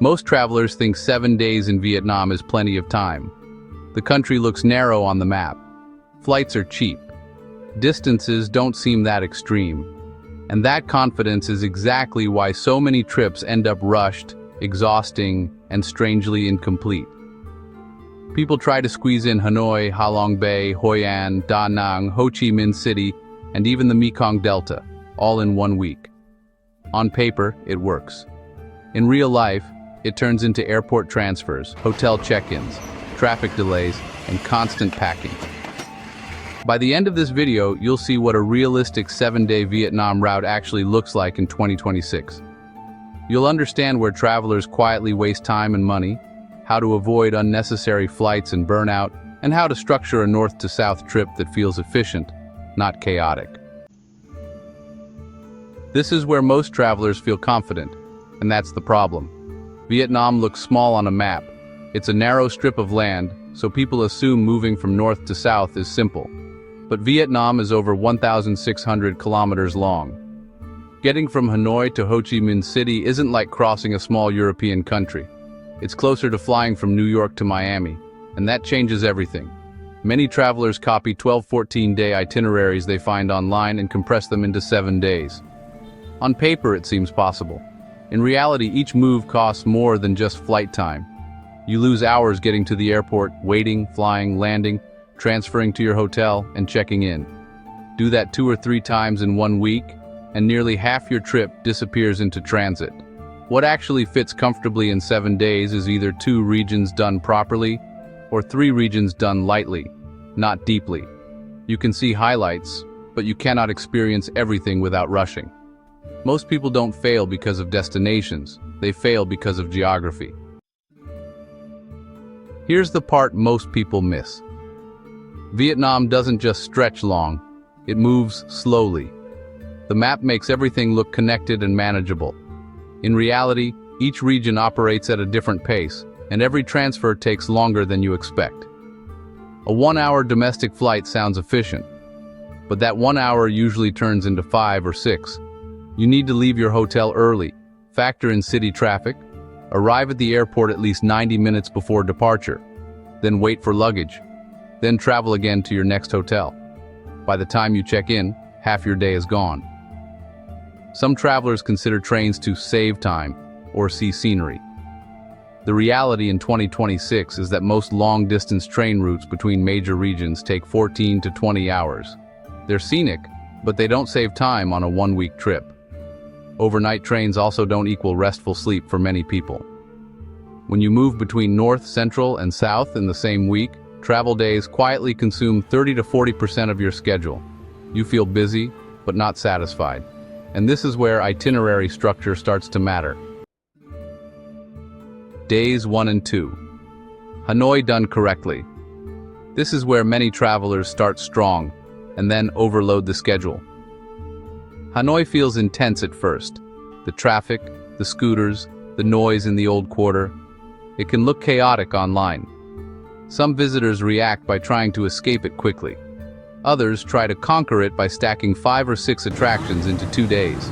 Most travelers think 7 days in Vietnam is plenty of time. The country looks narrow on the map. Flights are cheap. Distances don't seem that extreme. And that confidence is exactly why so many trips end up rushed, exhausting, and strangely incomplete. People try to squeeze in Hanoi, Ha Long Bay, Hoi An, Da Nang, Ho Chi Minh City, and even the Mekong Delta, all in 1 week. On paper, it works. In real life, it turns into airport transfers, hotel check-ins, traffic delays, and constant packing. By the end of this video, you'll see what a realistic 7-day Vietnam route actually looks like in 2026. You'll understand where travelers quietly waste time and money, how to avoid unnecessary flights and burnout, and how to structure a north to south trip that feels efficient, not chaotic. This is where most travelers feel confident, and that's the problem. Vietnam looks small on a map. It's a narrow strip of land, so people assume moving from north to south is simple. But Vietnam is over 1,600 kilometers long. Getting from Hanoi to Ho Chi Minh City isn't like crossing a small European country. It's closer to flying from New York to Miami, and that changes everything. Many travelers copy 12-14-day itineraries they find online and compress them into 7 days. On paper, it seems possible. In reality, each move costs more than just flight time. You lose hours getting to the airport, waiting, flying, landing, transferring to your hotel, and checking in. Do that 2 or 3 times in 1 week, and nearly half your trip disappears into transit. What actually fits comfortably in 7 days is either 2 regions done properly, or 3 regions done lightly, not deeply. You can see highlights, but you cannot experience everything without rushing. Most people don't fail because of destinations, they fail because of geography. Here's the part most people miss. Vietnam doesn't just stretch long, it moves slowly. The map makes everything look connected and manageable. In reality, each region operates at a different pace, and every transfer takes longer than you expect. A 1-hour domestic flight sounds efficient, but that 1 hour usually turns into 5 or 6. You need to leave your hotel early, factor in city traffic, arrive at the airport at least 90 minutes before departure, then wait for luggage, then travel again to your next hotel. By the time you check in, half your day is gone. Some travelers consider trains to save time or see scenery. The reality in 2026 is that most long-distance train routes between major regions take 14 to 20 hours. They're scenic, but they don't save time on a 1-week trip. Overnight trains also don't equal restful sleep for many people. When you move between north, central, and south in the same week, travel days quietly consume 30 to 40% of your schedule. You feel busy, but not satisfied. And this is where itinerary structure starts to matter. Days 1 and 2. Hanoi done correctly. This is where many travelers start strong, and then overload the schedule. Hanoi feels intense at first. The traffic, the scooters, the noise in the old quarter. It can look chaotic online. Some visitors react by trying to escape it quickly. Others try to conquer it by stacking 5 or 6 attractions into 2 days.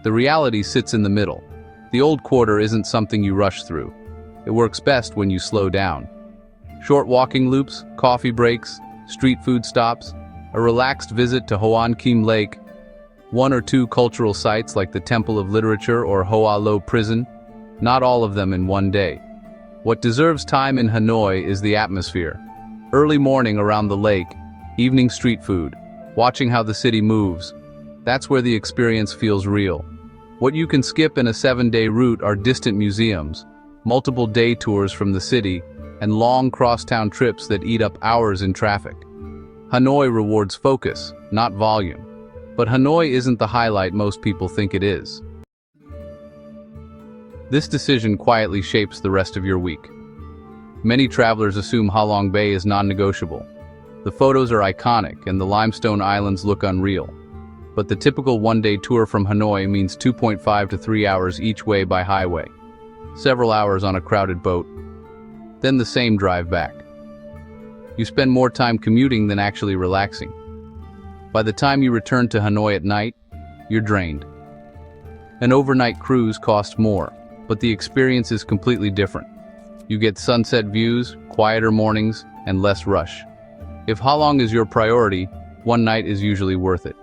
The reality sits in the middle. The old quarter isn't something you rush through. It works best when you slow down. Short walking loops, coffee breaks, street food stops, a relaxed visit to Ho An Kim Lake, 1 or 2 cultural sites like the Temple of Literature or Hoa Lo Prison, not all of them in 1 day. What deserves time in Hanoi is the atmosphere. Early morning around the lake, evening street food, watching how the city moves. That's where the experience feels real. What you can skip in a 7-day route are distant museums, multiple day tours from the city, and long crosstown trips that eat up hours in traffic. Hanoi rewards focus, not volume. But Hanoi isn't the highlight most people think it is. This decision quietly shapes the rest of your week. Many travelers assume Ha Long Bay is non-negotiable. The photos are iconic and the limestone islands look unreal. But the typical 1-day tour from Hanoi means 2.5 to 3 hours each way by highway, several hours on a crowded boat, then the same drive back. You spend more time commuting than actually relaxing. By the time you return to Hanoi at night, you're drained. An overnight cruise costs more, but the experience is completely different. You get sunset views, quieter mornings, and less rush. If Halong is your priority, one night is usually worth it.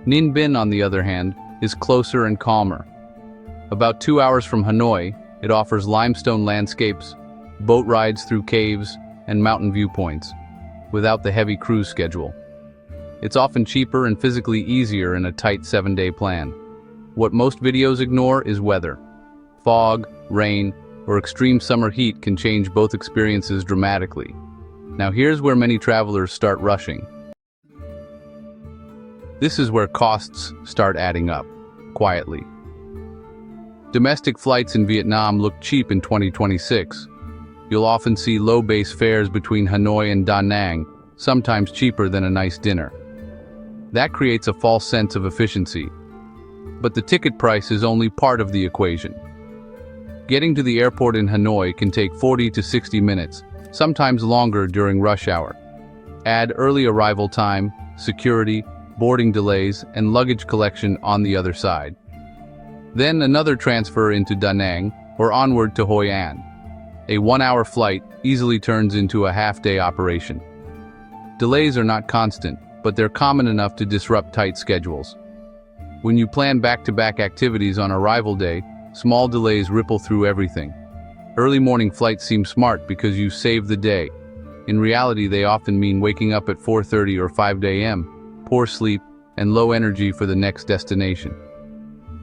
Ninh Binh, on the other hand, is closer and calmer. About 2 hours from Hanoi, it offers limestone landscapes, boat rides through caves, and mountain viewpoints, without the heavy cruise schedule. It's often cheaper and physically easier in a tight 7-day plan. What most videos ignore is weather. Fog, rain, or extreme summer heat can change both experiences dramatically. Now here's where many travelers start rushing. This is where costs start adding up, quietly. Domestic flights in Vietnam look cheap in 2026. You'll often see low base fares between Hanoi and Da Nang, sometimes cheaper than a nice dinner. That creates a false sense of efficiency. But the ticket price is only part of the equation. Getting to the airport in Hanoi can take 40 to 60 minutes, sometimes longer during rush hour. Add early arrival time, security, boarding delays, and luggage collection on the other side. Then another transfer into Da Nang or onward to Hoi An. A 1-hour flight easily turns into a half-day operation. Delays are not constant, but they're common enough to disrupt tight schedules. When you plan back-to-back activities on arrival day, small delays ripple through everything. Early morning flights seem smart because you save the day. In reality, they often mean waking up at 4:30 or 5 a.m., poor sleep, and low energy for the next destination.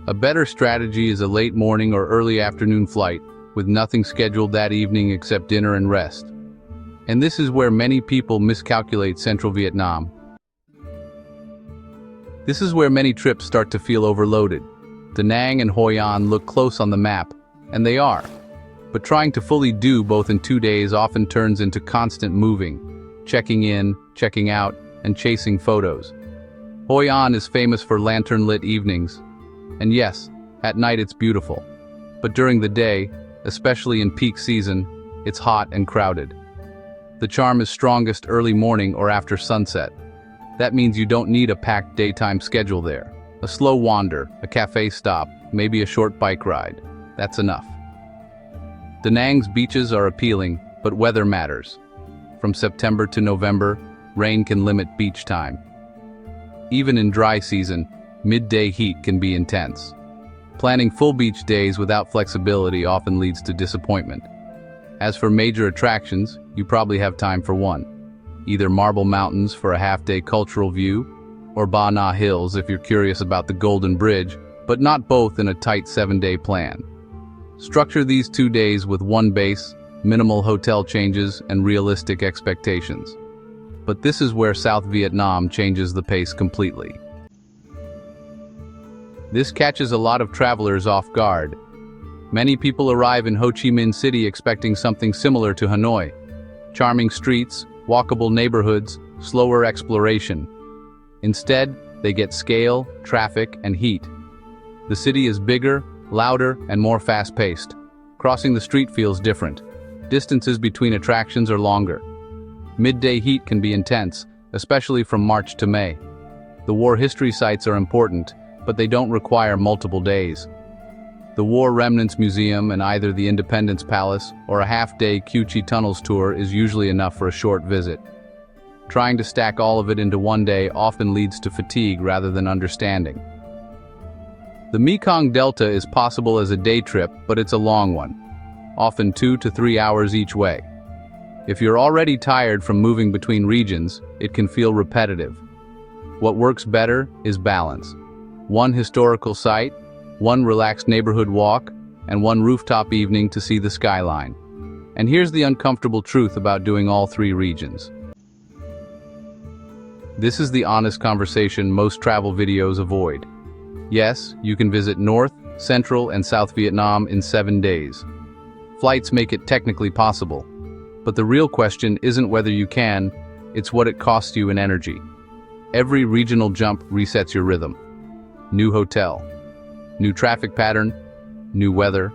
A better strategy is a late morning or early afternoon flight, with nothing scheduled that evening except dinner and rest. And this is where many people miscalculate central Vietnam. This is where many trips start to feel overloaded. Da Nang and Hoi An look close on the map, and they are. But trying to fully do both in 2 days often turns into constant moving, checking in, checking out, and chasing photos. Hoi An is famous for lantern-lit evenings. And yes, at night it's beautiful. But during the day, especially in peak season, it's hot and crowded. The charm is strongest early morning or after sunset. That means you don't need a packed daytime schedule there. A slow wander, a cafe stop, maybe a short bike ride. That's enough. Da Nang's beaches are appealing, but weather matters. From September to November, rain can limit beach time. Even in dry season, midday heat can be intense. Planning full beach days without flexibility often leads to disappointment. As for major attractions, you probably have time for one. Either Marble Mountains for a half-day cultural view, or Ba Na Hills if you're curious about the Golden Bridge, but not both in a tight 7-day plan. Structure these 2 days with one base, minimal hotel changes, and realistic expectations. But this is where South Vietnam changes the pace completely. This catches a lot of travelers off guard. Many people arrive in Ho Chi Minh City expecting something similar to Hanoi. Charming streets, walkable neighborhoods, slower exploration. Instead, they get scale, traffic, and heat. The city is bigger, louder, and more fast-paced. Crossing the street feels different. Distances between attractions are longer. Midday heat can be intense, especially from March to May. The war history sites are important, but they don't require multiple days. The War Remnants Museum and either the Independence Palace or a half-day Cu Chi Tunnels tour is usually enough for a short visit. Trying to stack all of it into one day often leads to fatigue rather than understanding. The Mekong Delta is possible as a day trip, but it's a long one, often 2 to 3 hours each way. If you're already tired from moving between regions, it can feel repetitive. What works better is balance. One historical site, one relaxed neighborhood walk, and one rooftop evening to see the skyline. And here's the uncomfortable truth about doing all 3 regions. This is the honest conversation most travel videos avoid. Yes, you can visit North, Central, and South Vietnam in 7 days. Flights make it technically possible. But the real question isn't whether you can, it's what it costs you in energy. Every regional jump resets your rhythm. New hotel, new traffic pattern, new weather,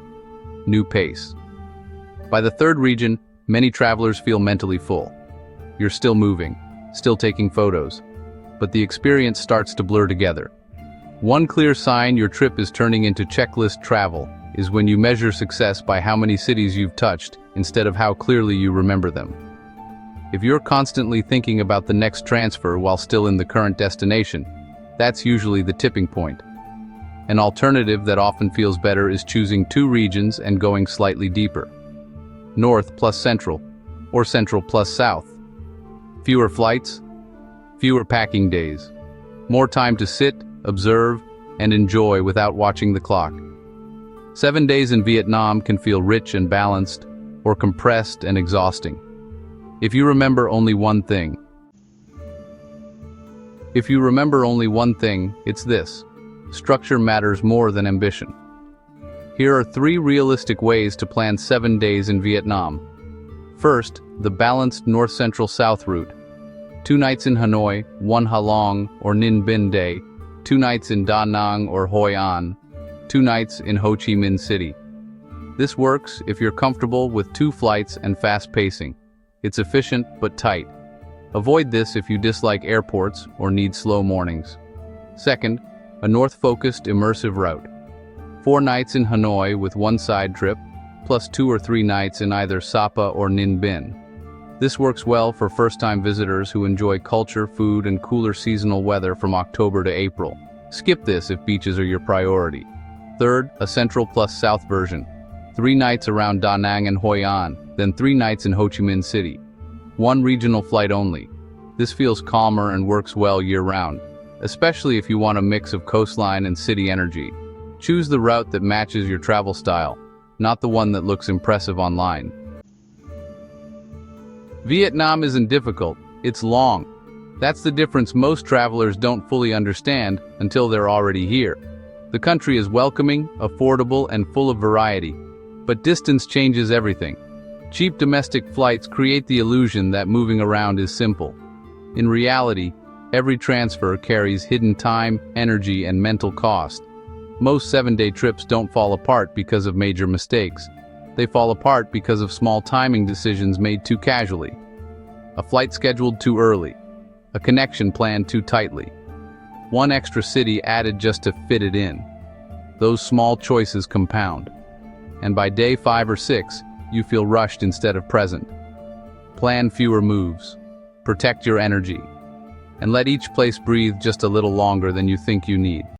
new pace. By the 3rd region, many travelers feel mentally full. You're still moving, still taking photos, but the experience starts to blur together. One clear sign your trip is turning into checklist travel, is when you measure success by how many cities you've touched instead of how clearly you remember them. If you're constantly thinking about the next transfer while still in the current destination, that's usually the tipping point. An alternative that often feels better is choosing 2 regions and going slightly deeper. North plus Central, or Central plus South. Fewer flights, fewer packing days. More time to sit, observe, and enjoy without watching the clock. 7 days in Vietnam can feel rich and balanced, or compressed and exhausting. If you remember only one thing, it's this: structure matters more than ambition. Here are 3 realistic ways to plan 7 days in Vietnam. First, the balanced North-Central-South route. 2 nights in Hanoi, 1 Ha Long or Ninh Binh day, 2 nights in Da Nang or Hoi An, 2 nights in Ho Chi Minh City. This works if you're comfortable with 2 flights and fast pacing. It's efficient but tight. Avoid this if you dislike airports or need slow mornings. Second, a north-focused immersive route. 4 nights in Hanoi with 1 side trip, plus 2 or 3 nights in either Sapa or Ninh Binh. This works well for first-time visitors who enjoy culture, food, and cooler seasonal weather from October to April. Skip this if beaches are your priority. Third, a Central plus South version. 3 nights around Da Nang and Hoi An, then 3 nights in Ho Chi Minh City. 1 regional flight only. This feels calmer and works well year-round, especially if you want a mix of coastline and city energy. Choose the route that matches your travel style, not the one that looks impressive online. Vietnam isn't difficult, it's long. That's the difference most travelers don't fully understand until they're already here. The country is welcoming, affordable, and full of variety. But distance changes everything. Cheap domestic flights create the illusion that moving around is simple. In reality, every transfer carries hidden time, energy, and mental cost. Most 7-day trips don't fall apart because of major mistakes. They fall apart because of small timing decisions made too casually. A flight scheduled too early. A connection planned too tightly. 1 extra city added just to fit it in. Those small choices compound. And by day 5 or 6, you feel rushed instead of present. Plan fewer moves. Protect your energy. And let each place breathe just a little longer than you think you need.